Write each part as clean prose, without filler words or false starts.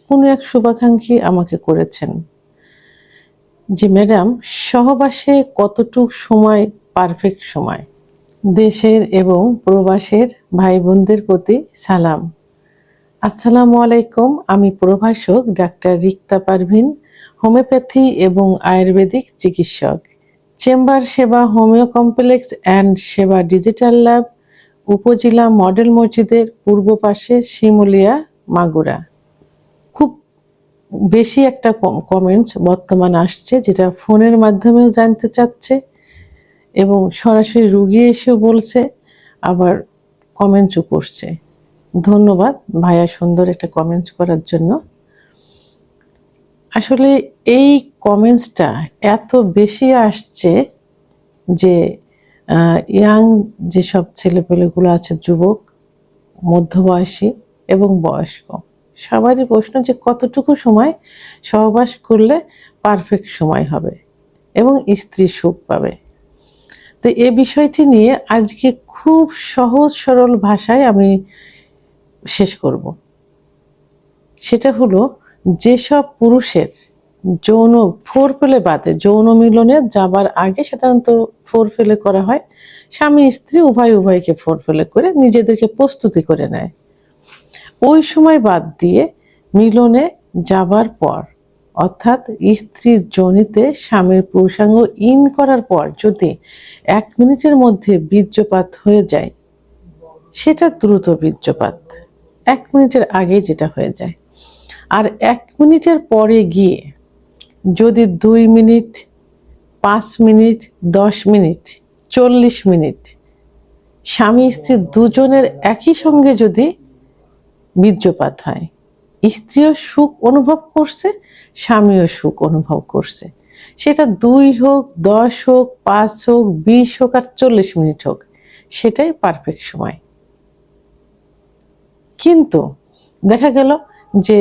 কোনো এক শুভাকাঙ্ক্ষী আমাকে করেছেন যে ম্যাডাম, সহবাসে কতটুক সময় পারফেক্ট সময়? দেশের এবং প্রবাসের ভাই বোনদের প্রতি সালাম। আসসালামু আলাইকুম। আমি প্রভাষক ডাক্তার রিক্তা পারভিন, হোমিওপ্যাথি এবং আয়ুর্বেদিক চিকিৎসক, চেম্বার সেবা, হোমিও কমপ্লেক্স অ্যান্ড সেবা ডিজিটাল ল্যাব, উপজেলা মডেল মসজিদের পূর্ব পাশে, শিমুলিয়া, মাগুরা। খুব বেশি একটা কমেন্টস বর্তমান আসছে, যেটা ফোনের মাধ্যমেও জানতে চাচ্ছে এবং সরাসরি রুগী এসেও বলছে, আবার কমেন্টসও করছে। ধন্যবাদ ভাইয়া সুন্দর একটা কমেন্টস করার জন্য। আসলে এই কমেন্টসটা এত বেশি আসছে যে ইয়াং যেসব ছেলেপেলেগুলো আছে, যুবক, মধ্যবয়সী এবং বয়স্ক, সবারই প্রশ্ন যে কতটুকু সময় সহবাস করলে পারফেক্ট সময় হবে এবং স্ত্রী সুখ পাবে। তো এই বিষয়টি নিয়ে আজকে খুব সহজ সরল ভাষায় আমি শেষ করব। সেটা হলো, যেসব পুরুষের যৌন ফোরপ্লে বাদে, যৌন মিলনে যাবার আগে সাধারণত ফোরপ্লে করা হয়, স্বামী স্ত্রী উভয়কে ফোরপ্লে করে নিজেদেরকে প্রস্তুতি করে নেয়। ওই সময় বাদ দিয়ে মিলনে যাবার পর, অর্থাৎ স্ত্রীর যোনিতে স্বামীর পুরুষাঙ্গ ইন করার পর যদি 1 মিনিটের মধ্যে বীর্যপাত হয়ে যায়, সেটা দ্রুত বীর্যপাত। 1 মিনিটের আগে যেটা হয়ে যায়। আর 1 মিনিটের পরে গিয়ে যদি 2 মিনিট, 5 মিনিট, 10 মিনিট, 40 মিনিট স্বামী স্ত্রী দুজনের একই সঙ্গে যদি বীর্যপাত হয়, স্ত্রীও সুখ অনুভব করছে, স্বামীও সুখ অনুভব করছে। সেটা 2 হোক, 10 হোক, 5 হোক, 20 হোক আর 40 মিনিট হোক, সেটাই পারফেক্ট সময়। কিন্তু দেখা গেল যে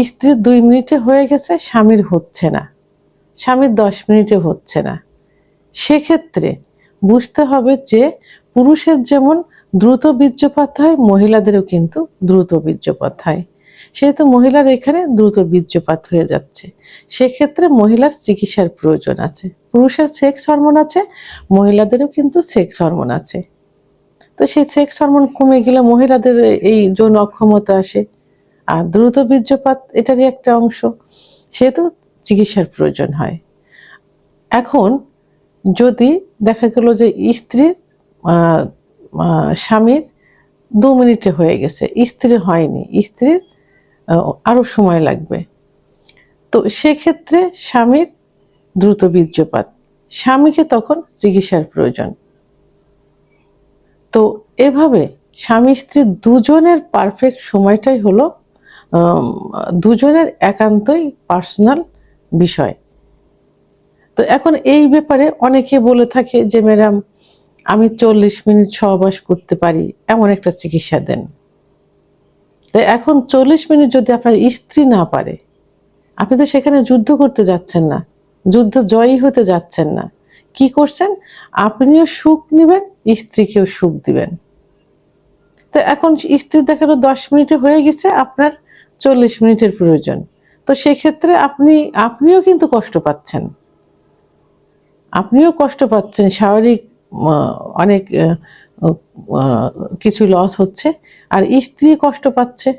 স্ত্রীর 2 মিনিটে হয়ে গেছে, স্বামীর হচ্ছে না, স্বামীর 10 মিনিটে হচ্ছে না। সেক্ষেত্রে বুঝতে হবে যে পুরুষের যেমন দ্রুত বীর্যপাত হয়, মহিলাদেরও কিন্তু দ্রুত বীর্যপাত হয়। সেহেতু মহিলার এখানে দ্রুত বীর্যপাত হয়ে যাচ্ছে, সেক্ষেত্রে মহিলার চিকিৎসার প্রয়োজন আছে। পুরুষের সেক্স হরমোন আছে, মহিলাদেরও কিন্তু সেক্স হরমোন আছে। তো সেই সেক্স হরমোন কমে গেলে মহিলাদের এই যৌন অক্ষমতা আসে, আর দ্রুত বীর্যপাত এটারই একটা অংশ, সেহেতু চিকিৎসার প্রয়োজন হয়। এখন যদি দেখা গেল যে স্ত্রীর স্বামীর 2 মিনিটে হয়ে গেছে, স্ত্রীর হয়নি, স্ত্রীর আরো সময় লাগবে, তো সেক্ষেত্রে স্বামীর দ্রুত বীর্যপাত, স্বামীকে তখন চিকিৎসার প্রয়োজন। তো এভাবে স্বামী স্ত্রী দুজনের পারফেক্ট সময়টাই হলো দুজনের একান্তই পার্সোনাল বিষয়। তো এখন এই ব্যাপারে অনেকে বলে থাকে যে ম্যাডাম, আমি 40 মিনিট সহবাস করতে পারি, এমন একটা চিকিৎসা দেন। তো এখন 40 মিনিট যদি আপনার স্ত্রী না পারে, আপনি তো সেখানে যুদ্ধ করতে যাচ্ছেন না, যুদ্ধ জয়ী হতে যাচ্ছেন না। কি করছেন? আপনিও সুখ নেবেন, স্ত্রীকেও সুখ দিবেন। তো এখন স্ত্রী দেখালো 10 মিনিটে হয়ে গেছে, আপনার 40 মিনিটের প্রয়োজন। তো সেক্ষেত্রে আপনিও কিন্তু কষ্ট পাচ্ছেন, শারীরিক অনেক কিছু লস হচ্ছে, আর স্ত্রী কষ্ট পাচ্ছে,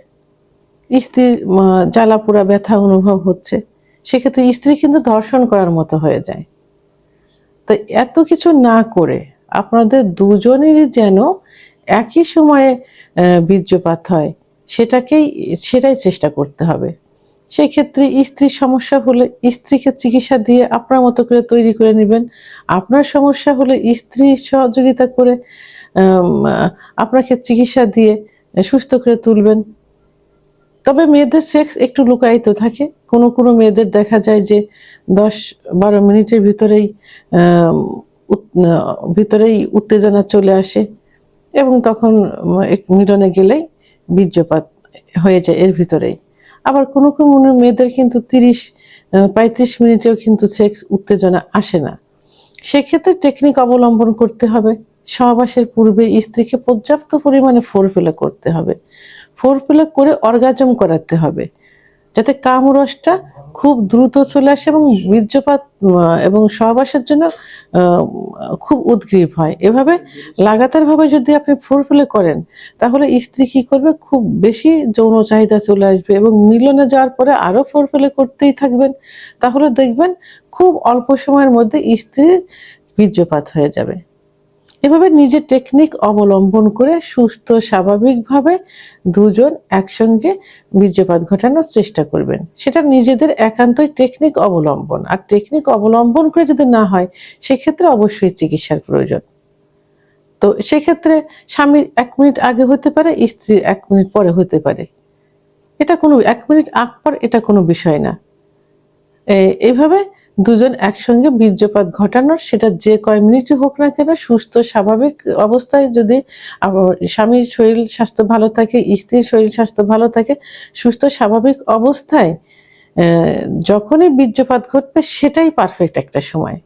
স্ত্রীর জ্বালা পোড়া ব্যথা অনুভব হচ্ছে। সেক্ষেত্রে স্ত্রী কিন্তু ধর্ষণ করার মতো হয়ে যায়। তো এত কিছু না করে আপনাদের দুজনেরই যেন একই সময়ে বীর্যপাত হয়, সেটাই চেষ্টা করতে হবে। সেই ক্ষেত্রে স্ত্রীর সমস্যা হলে স্ত্রীকে চিকিৎসা দিয়ে আপনার মতো করে তৈরি করে নেবেন। আপনার সমস্যা হলে স্ত্রী সহযোগিতা করে আপনাকে চিকিৎসা দিয়ে সুস্থ করে তুলবেন। তবে মেয়েদের সেক্স একটু লুকায়িত থাকে। কোনো মেয়েদের দেখা যায় যে 10-12 মিনিটের ভিতরেই উত্তেজনা চলে আসে এবং তখন মিলনে গেলেই বীর্যপাত হয়ে যায় এর ভিতরেই। আবার কোনো মেয়েদের কিন্তু 35 মিনিটেও কিন্তু সেক্স উত্তেজনা আসে না। সেক্ষেত্রে টেকনিক অবলম্বন করতে হবে। সহবাসের পূর্বে স্ত্রীকে পর্যাপ্ত পরিমাণে ফোরপ্লে করতে হবে, ফোরপ্লে করে অর্গাজম করাতে হবে। যাতে কামরসটা খুব দ্রুত চলে আসে এবং বীর্যপাত এবং সহবাসের জন্য খুব উদ্গ্রীব হয়। এভাবে লাগাতারভাবে যদি আপনি ফোরপ্লে করেন তাহলে স্ত্রী কি করবে, খুব বেশি যৌন চাহিদা চলে আসবে এবং মিলনে যাওয়ার পরে আরো ফোরপ্লে করতেই থাকবেন। তাহলে দেখবেন খুব অল্প সময়ের মধ্যে স্ত্রীর বীর্যপাত হয়ে যাবে। এভাবে নিজের টেকনিক অবলম্বন করে সুস্থ স্বাভাবিকভাবে দুজন একসঙ্গে বীর্যপাত ঘটানোর চেষ্টা করবেন। সেটা নিজেদের একান্তই টেকনিক অবলম্বন, আর টেকনিক অবলম্বন করে যদি না হয় সেক্ষেত্রে অবশ্যই চিকিৎসার প্রয়োজন। তো সেক্ষেত্রে স্বামীর 1 মিনিট আগে হতে পারে, স্ত্রীর 1 মিনিট পরে হতে পারে। এটা কোনো 1 মিনিট আগ পর এটা কোনো বিষয় না। এইভাবে দুজন একসঙ্গে বীর্যপাত ঘটানোর, সেটা যে কয় মিনিটই হোক না কেন, সুস্থ স্বাভাবিক অবস্থায় যদি স্বামীর শরীর স্বাস্থ্য ভালো থাকে, স্ত্রীর শরীর স্বাস্থ্য ভালো থাকে, সুস্থ স্বাভাবিক অবস্থায় যখনই বীর্যপাত ঘটবে সেটাই পারফেক্ট একটা সময়।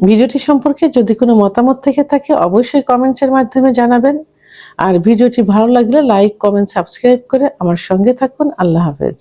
ভিডিওটি সম্পর্কে যদি কোনো মতামত থেকে থাকে অবশ্যই কমেন্টসের মাধ্যমে জানাবেন। আর ভিডিওটি ভালো লাগলে লাইক, কমেন্ট, সাবস্ক্রাইব করে আমার সঙ্গে থাকুন। আল্লাহ হাফেজ।